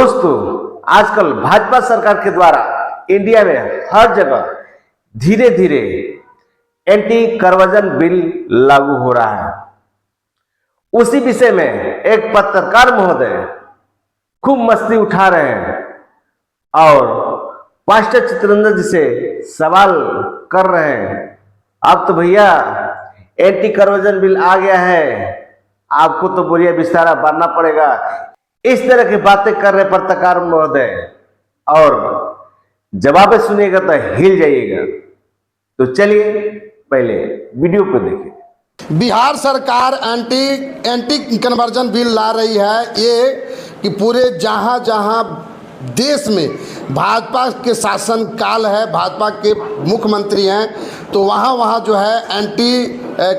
दोस्तों, आजकल भाजपा सरकार के द्वारा इंडिया में हर जगह धीरे धीरे एंटी कन्वर्जन बिल लागू हो रहा है। उसी विषय में एक पत्रकार महोदय खूब मस्ती उठा रहे हैं और पास्टर चित्ररंजन जी से सवाल कर रहे हैं, अब तो भैया एंटी कन्वर्जन बिल आ गया है, आपको तो बोरिया बिस्तारा बांधना पड़ेगा। इस तरह की बातें कर रहे पत्रकार महोदय, और जवाब सुनिएगा तो हिल जाइएगा। तो चलिए पहले वीडियो को देखिए। बिहार सरकार एंटी कन्वर्जन बिल ला रही है ये कि पूरे जहां जहां देश में भाजपा के शासन काल है, भाजपा के मुख्यमंत्री हैं, तो वहाँ वहाँ जो है एंटी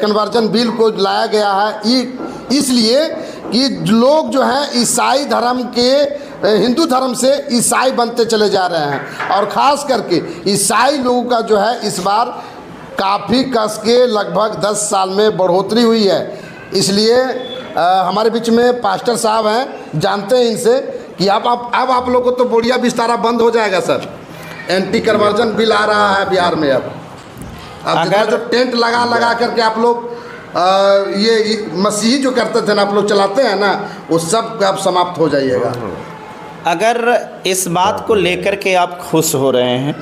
कन्वर्जन बिल को लाया गया है इसलिए कि लोग जो हैं ईसाई धर्म के हिंदू धर्म से ईसाई बनते चले जा रहे हैं, और ख़ास करके ईसाई लोगों का जो है इस बार काफ़ी कस के लगभग 10 साल में बढ़ोतरी हुई है। इसलिए हमारे बीच में पास्टर साहब हैं, जानते हैं इनसे कि अब आप लोग को तो बोरिया बिस्तारा बंद हो जाएगा सर। एंटी कन्वर्जन बिल आ रहा है बिहार में। अब अगर जो टेंट लगा करके आप लोग ये मसीही जो करते थे ना, आप लोग चलाते हैं ना, वो सब अब समाप्त हो जाइएगा। अगर इस बात को लेकर के आप खुश हो रहे हैं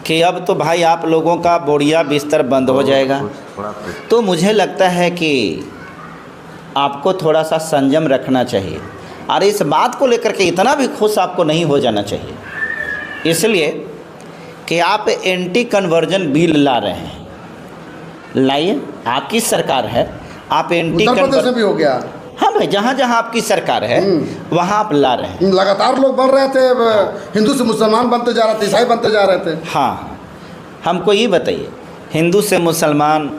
कि अब तो भाई आप लोगों का बोरिया बिस्तर बंद हो जाएगा, तो मुझे लगता है कि आपको थोड़ा सा संयम रखना चाहिए और इस बात को लेकर के इतना भी खुश आपको नहीं हो जाना चाहिए, इसलिए कि आप एंटी कन्वर्जन बिल ला रहे हैं। लाइए, आपकी सरकार है, आप एंटी उत्तर प्रदेश में भी हो गया। हाँ भाई, जहाँ जहाँ आपकी सरकार है वहाँ आप ला रहे हैं। लगातार लोग बढ़ रहे थे, हिंदू से मुसलमान बनते जा रहे थे, ईसाई बनते जा रहे थे। हाँ, हमको ये बताइए, हिंदू से मुसलमान,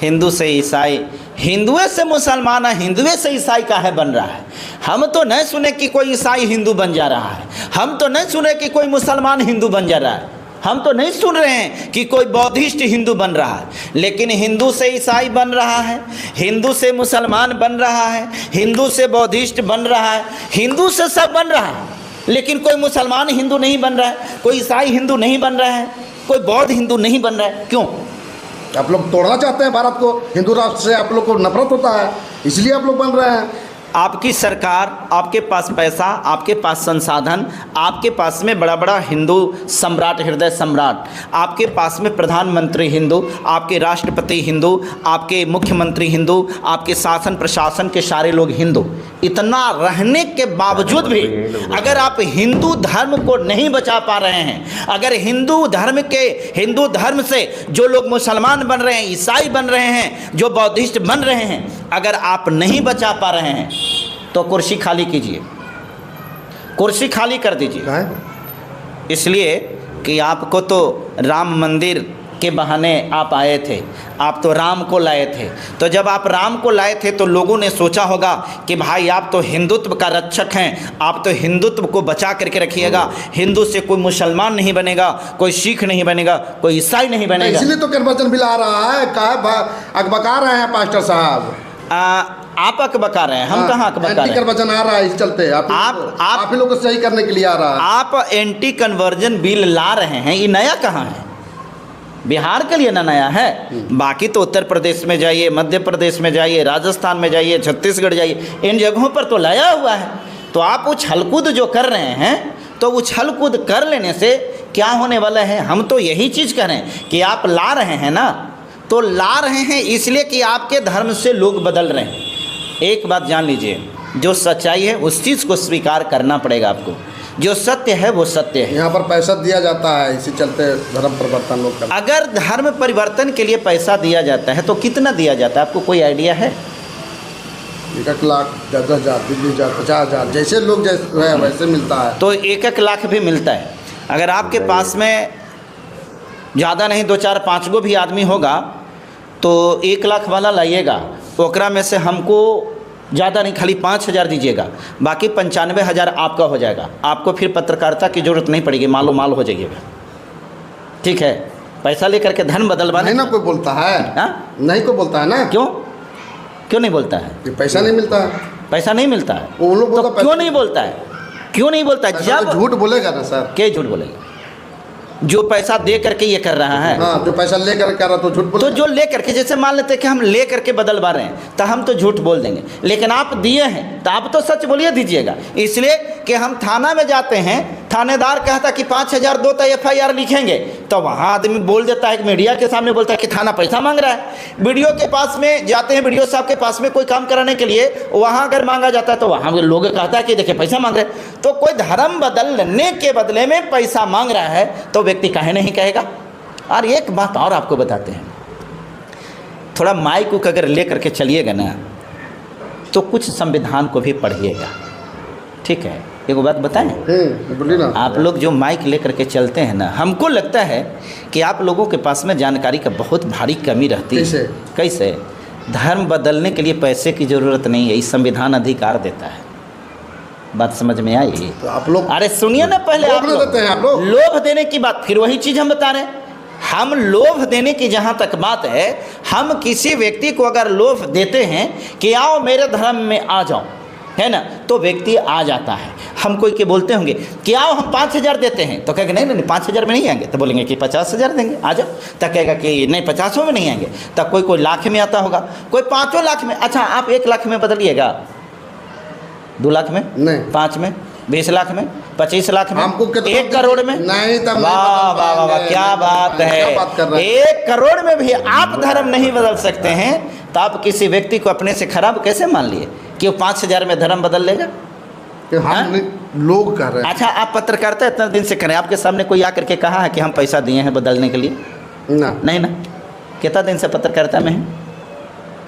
हिंदू से ईसाई, हिंदुए से मुसलमान है, हिंदुए से ईसाई का है बन रहा है। हम तो नहीं सुने कि कोई ईसाई हिंदू बन जा रहा है, हम तो नहीं सुने कि कोई मुसलमान हिंदू बन जा रहा है, हम तो नहीं सुन रहे हैं कि कोई बौद्धिस्ट हिंदू बन रहा है। लेकिन हिंदू से ईसाई बन रहा है, हिंदू से मुसलमान बन रहा है, हिंदू से बौद्धिस्ट बन रहा है, हिंदू से सब बन रहा है, लेकिन कोई मुसलमान हिंदू नहीं बन रहा है, कोई ईसाई हिंदू नहीं बन रहा है, कोई बौद्ध हिंदू नहीं बन रहा है। क्यों? आप लोग तोड़ना चाहते हैं भारत को, हिंदू राष्ट्र से आप लोग को नफरत होता है, इसलिए आप लोग बन रहे हैं। आपकी सरकार, आपके पास पैसा, आपके पास संसाधन, आपके पास में बड़ा बड़ा हिंदू सम्राट, हृदय सम्राट, आपके पास में प्रधानमंत्री हिंदू, आपके राष्ट्रपति हिंदू, आपके मुख्यमंत्री हिंदू, आपके शासन प्रशासन के सारे लोग हिंदू, इतना रहने के बावजूद भी अगर आप हिंदू धर्म को नहीं बचा पा रहे हैं, अगर हिंदू धर्म से जो लोग मुसलमान बन रहे हैं, ईसाई बन रहे हैं, जो बौद्धिस्ट बन रहे हैं, अगर आप नहीं बचा पा रहे हैं तो कुर्सी खाली कीजिए, कुर्सी खाली कर दीजिए। इसलिए कि आपको तो राम मंदिर के बहाने आप आए थे, आप तो राम को लाए थे, तो जब आप राम को लाए थे तो लोगों ने सोचा होगा कि भाई आप तो हिंदुत्व का रक्षक हैं, आप तो हिंदुत्व को बचा करके रखिएगा, हिंदू से कोई मुसलमान नहीं बनेगा, कोई सिख नहीं बनेगा, कोई ईसाई नहीं बनेगा। इसलिए तो कन्वर्जन बिल आ रहा है। अकबका रहे हैं पास्टर साहब, आप अकबका रहे हैं, हम कहाँ अकबका रहे हैं? एंटी कन्वर्जन आ रहा है, इस चलते आप ही लोग को सही करने के लिए आ रहा है। आप एंटी कन्वर्जन बिल ला रहे हैं, ये नया कहाँ है? बिहार के लिए ना नया है, बाकी तो उत्तर प्रदेश में जाइए, मध्य प्रदेश में जाइए, राजस्थान में जाइए, छत्तीसगढ़ जाइए, इन जगहों पर तो लाया हुआ है। तो आप उछल कूद जो कर रहे हैं, तो उछल कूद कर लेने से क्या होने वाला है? हम तो यही चीज़ कह रहे हैं कि आप ला रहे हैं ना, तो ला रहे हैं इसलिए कि आपके धर्म से लोग बदल रहे हैं। एक बात जान लीजिए, जो सच्चाई है उस चीज़ को स्वीकार करना पड़ेगा आपको, जो सत्य है वो सत्य है। यहाँ पर पैसा दिया जाता है, इसी चलते धर्म परिवर्तन लोग करते हैं। अगर धर्म परिवर्तन के लिए पैसा दिया जाता है तो कितना दिया जाता है, आपको कोई आइडिया है? 1 लाख, 10,000, 20,000, 50,000, जैसे लोग जैसे वैसे मिलता है। तो 1 लाख भी मिलता है। अगर आपके पास में ज़्यादा नहीं 2-4-5 गो भी आदमी होगा तो 1 लाख वाला लाइएगा, ओकरा में से हमको ज़्यादा नहीं, खाली 5,000 दीजिएगा, बाकी 95,000 आपका हो जाएगा। आपको फिर पत्रकारिता की ज़रूरत नहीं पड़ेगी, मालो माल हो जाइएगा। ठीक है, पैसा लेकर के धन बदलवाना नहीं ना कोई बोलता है। हाँ? नहीं कोई बोलता है ना। क्यों नहीं बोलता है? पैसा नहीं मिलता है। पैसा नहीं मिलता है वो लोग तो क्यों नहीं बोलता है? क्यों नहीं बोलता? तो जब झूठ बोलेगा ना सर। क्या झूठ बोलेगा? जो पैसा दे करके ये कर रहा है, हाँ, जो पैसा लेकर कर रहा तो झूठ तो बोलेगा। जो ले करके, जैसे मान लेते हैं कि हम ले करके बदलवा रहे हैं तो हम तो झूठ बोल देंगे, लेकिन आप दिए हैं तो आप तो सच बोलिए दीजिएगा। इसलिए कि हम थाना में जाते हैं, थानेदार कहता कि 5,000 दो तो FIR लिखेंगे, तो वहाँ आदमी बोल देता है, मीडिया के सामने बोलता है कि थाना पैसा मांग रहा है। वीडियो के पास में जाते हैं, वीडियो साहब के पास में कोई काम कराने के लिए, वहाँ अगर मांगा जाता है तो वहाँ लोग कहता है कि देखिए पैसा मांग रहे हैं। तो कोई धर्म बदलने के बदले में पैसा मांग रहा है तो व्यक्ति काहे नहीं कहेगा। और एक बात और आपको बताते हैं, थोड़ा माइक को अगर ले करके चलिएगा ना तो कुछ संविधान को भी पढ़िएगा, ठीक है? एक बात बताएं, बोलिए ना। आप लोग जो माइक ले करके चलते हैं ना, हमको लगता है कि आप लोगों के पास में जानकारी का बहुत भारी कमी रहती है। कैसे? कैसे? धर्म बदलने के लिए पैसे की ज़रूरत नहीं है, इस संविधान अधिकार देता है। बात समझ में आई? तो आप लोग अरे सुनिए ना, पहले आप लोभ देते हैं आप लोग। लोभ देने की बात, फिर वही चीज़ हम बता रहे हैं। हम लोभ देने की जहाँ तक बात है, हम किसी व्यक्ति को अगर लोभ देते हैं कि आओ मेरे धर्म में आ जाओ, है ना, तो व्यक्ति आ जाता है। हम कोई के बोलते होंगे कि आओ हम 5,000 देते हैं, तो कहेगा नहीं 5,000 में नहीं आएंगे, तो बोलेंगे कि 50,000 देंगे, आ जाओ। तो कहेगा कि नहीं 50 में नहीं आएंगे। तब कोई लाख में आता होगा, कोई 5 लाख में। अच्छा, आप 1 लाख में बदलिएगा, 2 लाख में नहीं, 5 में, 20 लाख में, 25 लाख में, हमको 1 करोड़ में नहीं, तब वाह वाह वाह वाह, क्या बात है। 1 करोड़ में भी आप धर्म नहीं बदल सकते हैं, तो आप किसी व्यक्ति को अपने से खराब कैसे मान लिए कि वो 5,000 में धर्म बदल लेगा? हम लोग कह रहे हैं। अच्छा, आप पत्रकारिता इतना दिन से करें, आपके सामने कोई आकर के कहा है कि हम पैसा दिए हैं बदलने के लिए? ना, नहीं ना। कितना दिन से पत्रकारिता में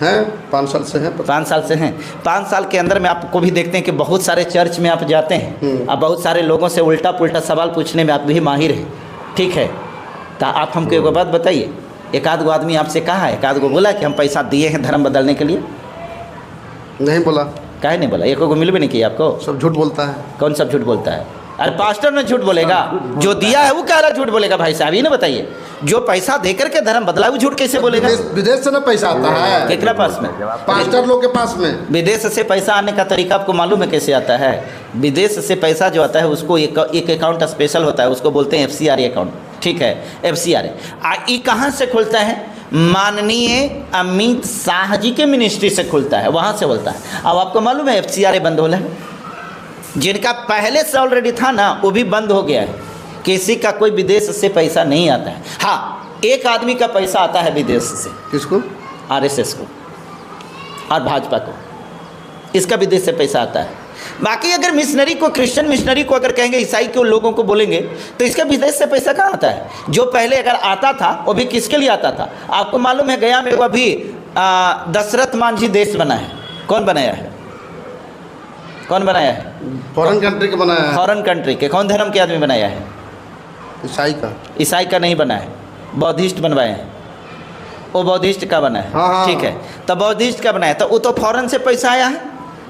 हैं? 5 साल से हैं। 5 साल से हैं। 5 साल के अंदर में आपको भी देखते हैं कि बहुत सारे चर्च में आप जाते हैं, अब बहुत सारे लोगों से उल्टा पुल्टा सवाल पूछने में आप भी माहिर हैं, ठीक है? तो आप हमको एक बात बताइए, एक आध गो आदमी आपसे कहा है, एक आध गो बोला कि हम पैसा दिए हैं धर्म बदलने के लिए? नहीं बोला। काहे नहीं बोला? एक को मिल भी नहीं किया आपको? सब झूठ बोलता है। कौन सब झूठ बोलता है? अरे पास्टर ने झूठ बोलेगा, जो दिया है वो कह रहा झूठ बोलेगा? भाई साहब ये ना बताइए, जो पैसा देकर के धर्म बदला वो झूठ कैसे बोलेगा? विदेश से ना पैसा आता है। केकरा पास में? पास्टर लोग के पास में। विदेश से पैसा आने का तरीका आपको मालूम है कैसे आता है? विदेश से पैसा जो आता है उसको एक अकाउंट स्पेशल होता है, उसको बोलते हैं FCRA अकाउंट, ठीक है? FCRA ये कहाँ से खुलता है? माननीय अमित शाह जी के मिनिस्ट्री से खुलता है, वहाँ से बोलता है। अब आपको मालूम है FCRA बंद हो रहा है, जिनका पहले से ऑलरेडी था ना वो भी बंद हो गया है। किसी का कोई विदेश से पैसा नहीं आता है। हाँ, एक आदमी का पैसा आता है विदेश से। किसको? RSS को और भाजपा को, इसका विदेश से पैसा आता है। बाकी अगर मिशनरी को, क्रिश्चियन मिशनरी को अगर कहेंगे, ईसाई के लोगों को बोलेंगे तो इसका विदेश से पैसा कहाँ आता है? जो पहले अगर आता था वो भी किसके लिए आता था? आपको मालूम है गया में वो अभी दशरथ मांझी देश बना है। कौन बनाया है? कौन बनाया है? फॉरेन कंट्री के बनाया है। फॉरेन कंट्री के कौन धर्म के आदमी बनाया है? ईसाई का। ईसाई का नहीं बना है, बौद्धिस्ट बनवाए हैं। वो बौद्धिस्ट का बना है, हाँ। ठीक है? तो बौद्धिस्ट का बनाया, तो वो तो फॉरेन से पैसा आया है,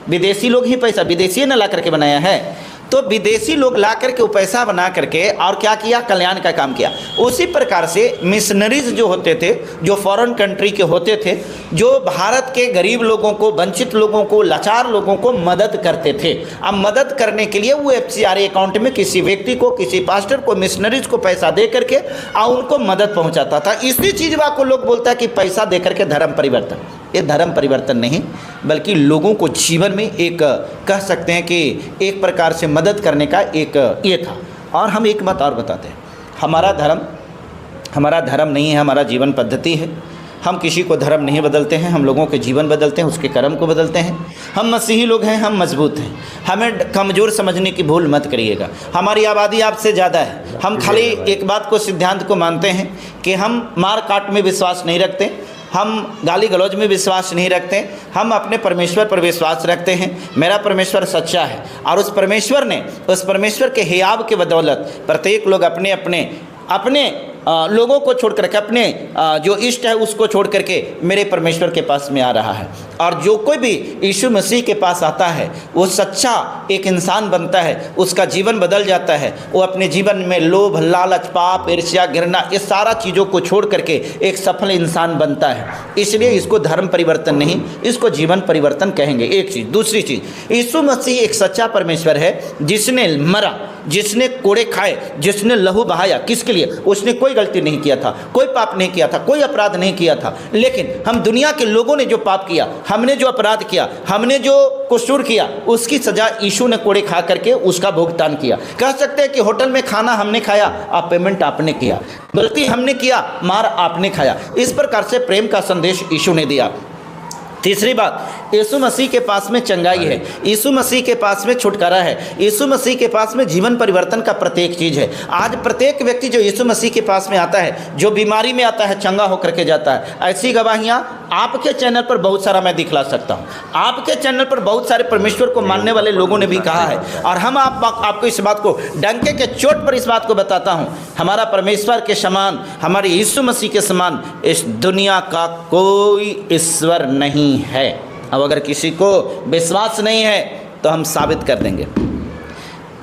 विदेशी लोग ही पैसा, विदेशी ने ला करके बनाया है। तो विदेशी लोग ला करके वो पैसा बना करके और क्या किया? कल्याण का काम किया। उसी प्रकार से मिशनरीज जो होते थे, जो फॉरेन कंट्री के होते थे, जो भारत के गरीब लोगों को, वंचित लोगों को, लाचार लोगों को मदद करते थे। अब मदद करने के लिए वो FCRA अकाउंट में किसी व्यक्ति को, किसी पास्टर को, मिशनरीज को पैसा दे करके और उनको मदद पहुंचाता था। इसी चीज़ को लोग बोलता है कि पैसा दे करके धर्म परिवर्तन। ये धर्म परिवर्तन नहीं, बल्कि लोगों को जीवन में एक कह सकते हैं कि एक प्रकार से मदद करने का एक ये था। और हम एक बात और बताते हैं, हमारा धर्म नहीं है, हमारा जीवन पद्धति है। हम किसी को धर्म नहीं बदलते हैं, हम लोगों के जीवन बदलते हैं, उसके कर्म को बदलते हैं। हम मसीही लोग हैं, हम मजबूत हैं, हमें कमज़ोर समझने की भूल मत करिएगा। हमारी आबादी आपसे ज़्यादा है। हम खाली एक बात को, सिद्धांत को मानते हैं कि हम मार काट में विश्वास नहीं रखते, हम गाली गलौज में विश्वास नहीं रखते, हम अपने परमेश्वर पर विश्वास रखते हैं। मेरा परमेश्वर सच्चा है और उस परमेश्वर के हियाव के बदौलत प्रत्येक लोग अपने लोगों को छोड़ करके, अपने जो इष्ट है उसको छोड़ करके मेरे परमेश्वर के पास में आ रहा है। और जो कोई भी यीशु मसीह के पास आता है वो सच्चा एक इंसान बनता है, उसका जीवन बदल जाता है। वो अपने जीवन में लोभ, लालच, पाप, ईर्ष्या, घृणा, ये सारा चीज़ों को छोड़ करके एक सफल इंसान बनता है। इसलिए इसको धर्म परिवर्तन नहीं, इसको जीवन परिवर्तन कहेंगे। एक चीज़। दूसरी चीज़, यीशु मसीह एक सच्चा परमेश्वर है जिसने मरा, जिसने कोड़े खाए, जिसने लहू बहाया। किसके लिए? उसने कोई गलती नहीं किया था, कोई पाप नहीं किया था, कोई अपराध नहीं किया था। लेकिन हम दुनिया के लोगों ने जो पाप किया, हमने जो अपराध किया, हमने जो कसूर किया, उसकी सजा यीशु ने कोड़े खा करके उसका भुगतान किया। कह सकते हैं कि होटल में खाना हमने खाया, आप पेमेंट आपने किया, गलती हमने किया, मार आपने खाया। इस प्रकार से प्रेम का संदेश यीशु ने दिया। तीसरी बात, यीशु मसीह के पास में चंगाई है, यीशु मसीह के पास में छुटकारा है, यीशु मसीह के पास में जीवन परिवर्तन का प्रत्येक चीज़ है। आज प्रत्येक व्यक्ति जो यीशु मसीह के पास में आता है, जो बीमारी में आता है, चंगा होकर के जाता है। ऐसी गवाहियाँ आपके चैनल पर बहुत सारा मैं दिखला सकता हूँ। आपके चैनल पर बहुत सारे परमेश्वर को मानने वाले लोगों ने भी कहा है, और हम आपको इस बात को डंके के चोट पर इस बात को बताता हूँ, हमारा परमेश्वर के समान, हमारे यीशु मसीह के समान इस दुनिया का कोई ईश्वर नहीं है। अब अगर किसी को विश्वास नहीं है तो हम साबित कर देंगे।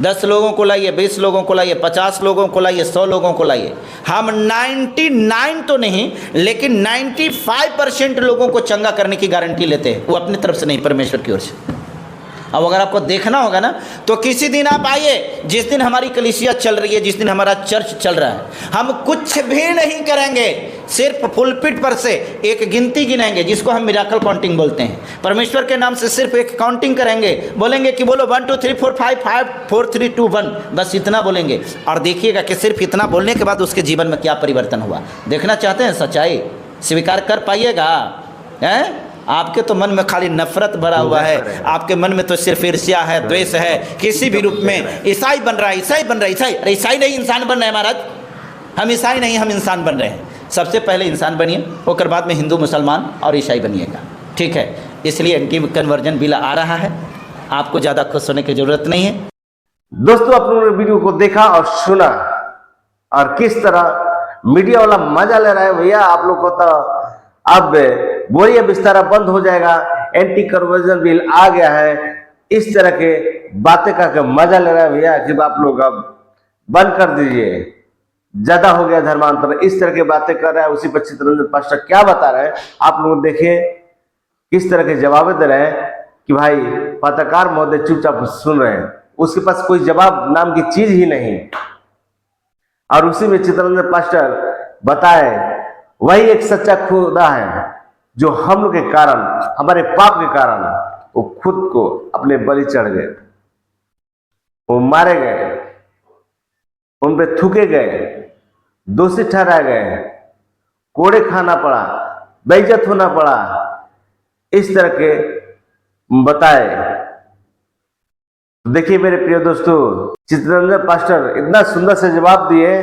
10 लोगों को लाइए, 20 लोगों को लाइए, 50 लोगों को लाइए, 100 लोगों को लाइए। हम 99 तो नहीं, लेकिन 95% लोगों को चंगा करने की गारंटी लेते हैं। वो अपनी तरफ से नहीं, परमेश्वर की ओर से। अब अगर आपको देखना होगा ना, तो किसी दिन आप आइए, जिस दिन हमारी कलीसिया चल रही है, जिस दिन हमारा चर्च चल रहा है, हम कुछ भी नहीं करेंगे, सिर्फ पुलपिट पर से एक गिनती गिनेंगे, जिसको हम मिराकल काउंटिंग बोलते हैं। परमेश्वर के नाम से सिर्फ एक काउंटिंग करेंगे, बोलेंगे कि बोलो 1 2 3 4 5 5 4 3 2 1, बस इतना बोलेंगे। और देखिएगा कि सिर्फ इतना बोलने के बाद उसके जीवन में क्या परिवर्तन हुआ। देखना चाहते हैं सच्चाई? स्वीकार कर पाइएगा? हैं? आपके तो मन में खाली नफरत भरा हुआ है, आपके मन में तो सिर्फ ईर्ष्या है, द्वेष है, किसी भी रूप में। ईसाई बन रहा है, ईसाई बन रहा है, ईसाई। अरे ईसाई नहीं, इंसान बन रहे हैं महाराज। हम ईसाई नहीं, हम इंसान बन रहे हैं। सबसे पहले इंसान बनिए, उसके बाद में हिंदू, मुसलमान और ईसाई बनिएगा, ठीक है? इसलिए एंटी कन्वर्जन बिल आ रहा है, आपको ज़्यादा खुश होने की जरूरत नहीं है। दोस्तों, अपने वीडियो को देखा और सुना, और किस तरह मीडिया वाला मजा ले रहा है भैया। आप लोग को तो अब बोरिया बिस्तारा बंद हो जाएगा, एंटी कन्वर्जन बिल आ गया है, इस तरह के बातें करके मजा ले रहा है भैया। कि आप लोग अब बंद कर दीजिए, ज्यादा हो गया धर्मांतर, इस तरह की बातें कर रहा है। उसी पर चित्ररंजन पास्टर क्या बता रहे हैं, आप लोग देखिए किस तरह के जवाब दे रहे हैं। कि भाई पत्रकार महोदय चुपचाप सुन रहे हैं, उसके पास कोई जवाब नाम की चीज ही नहीं। और उसी में चित्ररंजन पास्टर बताए, वही एक सच्चा खुदा है जो हम लोग के कारण, हमारे पाप के कारण वो खुद को अपने बलि चढ़ गए, वो मारे गए, उन पे थूके गए, दोषी ठहराए गए, कोड़े खाना पड़ा, बेइज्जत होना पड़ा, इस तरह के बताए। देखिए मेरे प्रिय दोस्तों, चित्ररंजन पास्टर इतना सुंदर से जवाब दिए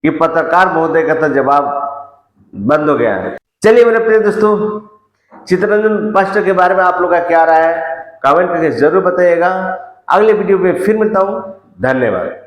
कि पत्रकार महोदय का तो जवाब बंद हो गया है। चलिए मेरे प्रिय दोस्तों, चित्ररंजन पास्टर के बारे में आप लोग का क्या राय है, कमेंट करके जरूर बताइएगा। अगले वीडियो में फिर मिलता हूं। धन्यवाद।